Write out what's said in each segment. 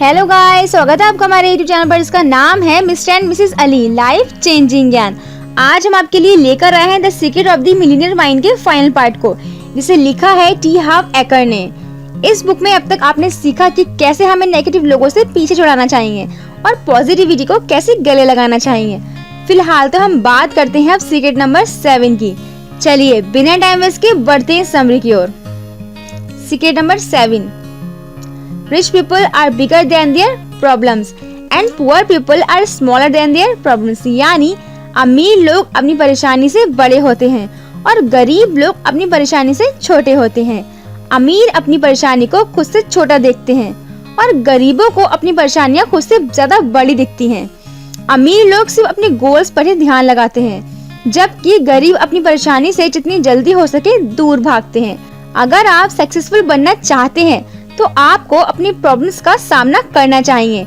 Hello guys, स्वागत है आपका हमारे यूट्यूब चैनल पर जिसका नाम है mister and Mrs Ali life changing ज्ञान। आज हम आपके लिए लेकर आए हैं the secret of the millionaire mind के फाइनल पार्ट को, जिसे लिखा है टी हार्व एकर ने। इस बुक में अब तक आपने सीखा कि कैसे हमें नेगेटिव लोगों से पीछे छुड़ाना चाहिए और पॉजिटिविटी को कैसे गले लगाना चाहिए। फिलहाल तो हम बात करते हैं अब सीक्रेट नंबर 7 की। चलिए बिना टाइम वेस्ट के बढ़ते हैं समरी की ओर। Secret number 7, Rich people are bigger than their problems and poor people are smaller than their problems। यानी अमीर लोग अपनी परेशानी से बड़े होते हैं और गरीब लोग अपनी परेशानी से छोटे होते हैं। अमीर अपनी परेशानी को खुद से छोटा देखते हैं और गरीबों को अपनी परेशानियां खुद से ज्यादा बड़ी दिखती हैं। अमीर लोग सिर्फ अपने गोल्स पर ही ध्यान लगाते हैं, जबकि गरीब अपनी परेशानी से जितनी जल्दी हो सके दूर भागते हैं। अगर आप सक्सेसफुल बनना चाहते हैं तो आपको अपनी प्रॉब्लम्स का सामना करना चाहिए।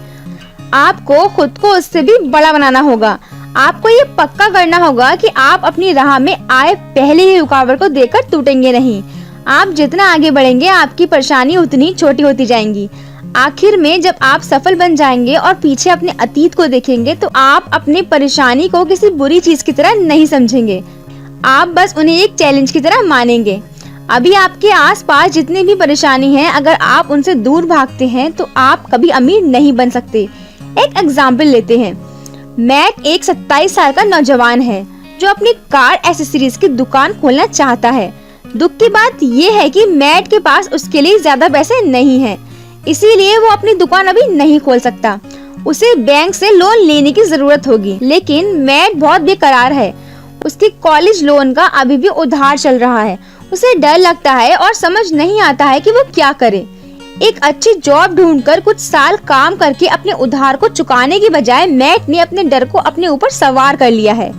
आपको खुद को उससे भी बड़ा बनाना होगा। आपको ये पक्का करना होगा कि आप अपनी राह में आए पहले ही रुकावट को देखकर टूटेंगे नहीं। आप जितना आगे बढ़ेंगे आपकी परेशानी उतनी छोटी होती जाएंगी। आखिर में जब आप सफल बन जाएंगे और पीछे अपने अतीत को देखेंगे तो आप अपनी परेशानी को किसी बुरी चीज की तरह नहीं समझेंगे। आप बस उन्हें एक चैलेंज की तरह मानेंगे। अभी आपके आसपास जितनी भी परेशानी है, अगर आप उनसे दूर भागते हैं तो आप कभी अमीर नहीं बन सकते। एक एग्जाम्पल लेते हैं। मैट एक 27 साल का नौजवान है जो अपनी कार एसेसरीज की दुकान खोलना चाहता है। दुख की बात ये है कि मैट के पास उसके लिए ज्यादा पैसे नहीं है, इसीलिए वो अपनी दुकान अभी नहीं खोल सकता। उसे बैंक से लोन लेने की जरूरत होगी, लेकिन मैट बहुत बेकरार है। उसकी कॉलेज लोन का अभी भी उधार चल रहा है। उसे डर लगता है और समझ नहीं आता है कि वो क्या करे। एक अच्छी जॉब ढूंढकर कुछ साल काम करके अपने उधार को चुकाने की बजाय मैट ने अपने डर को अपने ऊपर सवार कर लिया है।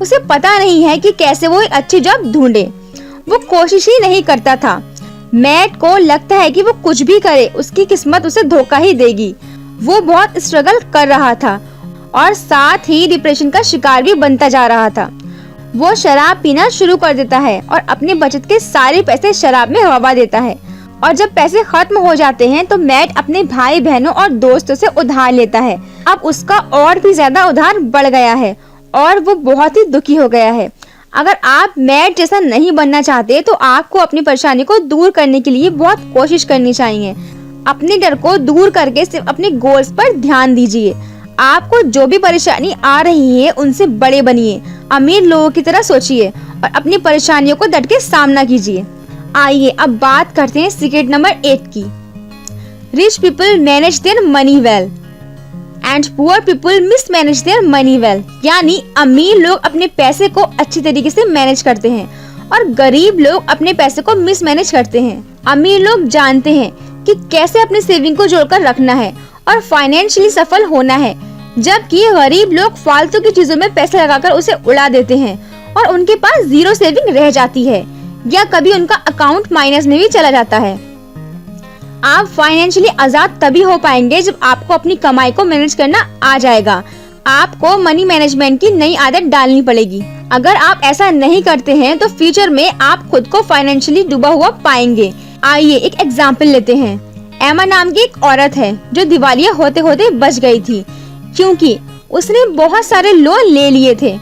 उसे पता नहीं है कि कैसे वो एक अच्छी जॉब ढूंढे। वो कोशिश ही नहीं करता था। मैट को लगता है कि वो कुछ भी करे उसकी किस्मत उसे धोखा ही देगी। वो बहुत स्ट्रगल कर रहा था और साथ ही डिप्रेशन का शिकार भी बनता जा रहा था। वो शराब पीना शुरू कर देता है और अपने बचत के सारे पैसे शराब में हवा देता है। और जब पैसे खत्म हो जाते हैं तो मैट अपने भाई बहनों और दोस्तों से उधार लेता है। अब उसका और भी ज्यादा उधार बढ़ गया है और वो बहुत ही दुखी हो गया है। अगर आप मैट जैसा नहीं बनना चाहते तो आपको अपनी परेशानी को दूर करने के लिए बहुत कोशिश करनी चाहिए। अपने डर को दूर करके सिर्फ अपने गोल्स पर ध्यान दीजिए। आपको जो भी परेशानी आ रही है उनसे बड़े बनिए, अमीर लोगों की तरह सोचिए और अपनी परेशानियों को डट के सामना कीजिए। आइए अब बात करते हैं सीक्रेट नंबर 8 की। Rich people manage their money well and poor people mismanage their money well. यानी अमीर लोग अपने पैसे को अच्छी तरीके से मैनेज करते हैं और गरीब लोग अपने पैसे को मिसमैनेज करते हैं। अमीर लोग जानते हैं कि कैसे अपने सेविंग को जोड़कर रखना है और फाइनेंशियली सफल होना है, जबकि गरीब लोग फालतू की चीजों में पैसे लगाकर उसे उड़ा देते हैं और उनके पास जीरो सेविंग रह जाती है या कभी उनका अकाउंट माइनस में भी चला जाता है। आप फाइनेंशियली आजाद तभी हो पाएंगे जब आपको अपनी कमाई को मैनेज करना आ जाएगा। आपको मनी मैनेजमेंट की नई आदत डालनी पड़ेगी। अगर आप ऐसा नहीं करते हैं तो फ्यूचर में आप खुद को फाइनेंशियली डूबा हुआ पाएंगे। आइए एक एग्जाम्पल लेते हैं। एमा नाम की एक औरत है जो दिवालिया होते होते बच गई थी, क्योंकि उसने बहुत सारे लोन ले लिए थे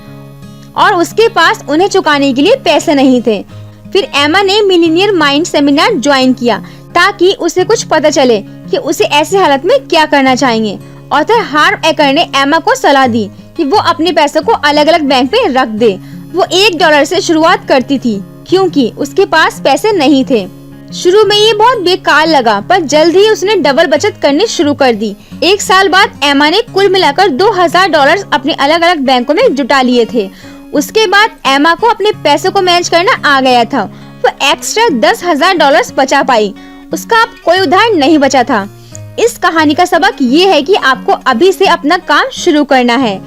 और उसके पास उन्हें चुकाने के लिए पैसे नहीं थे। फिर एमा ने मिलियनेयर माइंड सेमिनार ज्वाइन किया ताकि उसे कुछ पता चले कि उसे ऐसे हालत में क्या करना चाहिए। ऑथर हार्व एकर ने एमा को सलाह दी कि वो अपने पैसों को अलग अलग बैंक में रख दे। वो $1 से शुरुआत करती थी क्योंकि उसके पास पैसे नहीं थे। शुरू में ये बहुत बेकार लगा, पर जल्द ही उसने डबल बचत करनी शुरू कर दी। 1 साल बाद एमा ने कुल मिलाकर $2000 अपने अलग अलग बैंकों में जुटा लिए थे। उसके बाद एमा को अपने पैसों को मैनेज करना आ गया था। वो एक्स्ट्रा $10,000 बचा पाई। उसका अब कोई उधार नहीं बचा था। इस कहानी का सबक ये है कि आपको अभी से अपना काम शुरू करना है।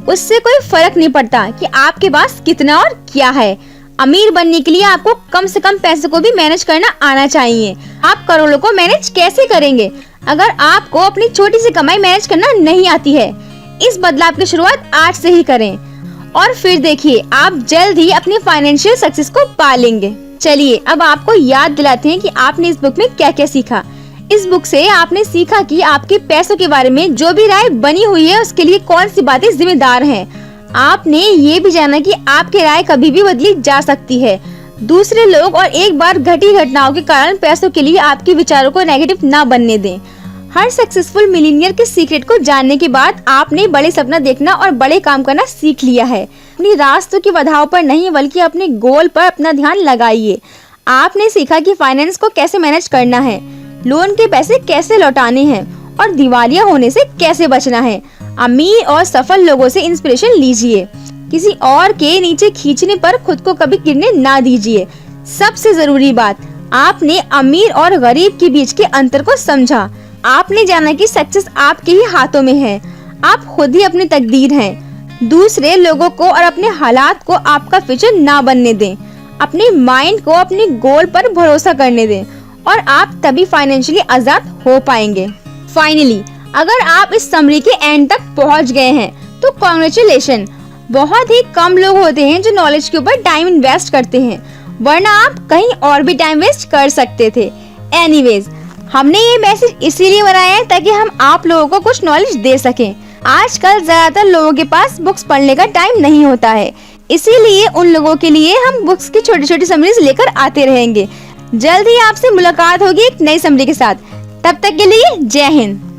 उससे कोई फर्क नहीं पड़ता कि आपके पास कितना और क्या है। अमीर बनने के लिए आपको कम से कम पैसे को भी मैनेज करना आना चाहिए। आप करोड़ों को मैनेज कैसे करेंगे अगर आपको अपनी छोटी सी कमाई मैनेज करना नहीं आती है? इस बदलाव की शुरुआत आज से ही करें और फिर देखिए आप जल्द ही अपनी फाइनेंशियल सक्सेस को पा लेंगे। चलिए अब आपको याद दिलाते हैं कि आपने इस बुक में क्या क्या सीखा। इस बुक से आपने सीखा कि आपके पैसों के बारे में जो भी राय बनी हुई है उसके लिए कौन सी बातें जिम्मेदार हैं। आपने ये भी जाना कि आपकी राय कभी भी बदली जा सकती है। दूसरे लोग और एक बार घटी घटनाओं के कारण पैसों के लिए आपके विचारों को नेगेटिव ना बनने दें। हर सक्सेसफुल मिलीनियर के सीक्रेट को जानने के बाद आपने बड़े सपना देखना और बड़े काम करना सीख लिया है। अपनी रास्तों की बाधाओं पर नहीं बल्कि अपने गोल पर अपना ध्यान लगाइए। आपने सीखा कि फाइनेंस को कैसे मैनेज करना है, लोन के पैसे कैसे लौटाने हैं और दिवालिया होने से कैसे बचना है। अमीर और सफल लोगों से इंस्पिरेशन लीजिए। किसी और के नीचे खींचने पर खुद को कभी गिरने ना दीजिए। सबसे जरूरी बात, आपने अमीर और गरीब के बीच के अंतर को समझा। आपने जाना कि सक्सेस आपके ही हाथों में है। आप खुद ही अपनी तकदीर हैं। दूसरे लोगों को और अपने हालात को आपका फ्यूचर ना बनने दें। अपने माइंड को अपने गोल पर भरोसा करने दें और आप तभी फाइनेंशियली आजाद हो पाएंगे। फाइनली, अगर आप इस समरी के एंड तक पहुंच गए हैं तो कांग्रेचुलेशन। बहुत ही कम लोग होते हैं जो नॉलेज के ऊपर टाइम इन्वेस्ट करते हैं, वरना आप कहीं और भी टाइम वेस्ट कर सकते थे। एनीवेज, हमने ये मैसेज इसीलिए बनाया है ताकि हम आप लोगों को कुछ नॉलेज दे सकें। आजकल ज्यादातर लोगों के पास बुक्स पढ़ने का टाइम नहीं होता है, इसीलिए उन लोगों के लिए हम बुक्स की छोटी छोटी समरीज लेकर आते रहेंगे। जल्द ही आपसे मुलाकात होगी एक नई समरी के साथ। तब तक के लिए जय हिंद।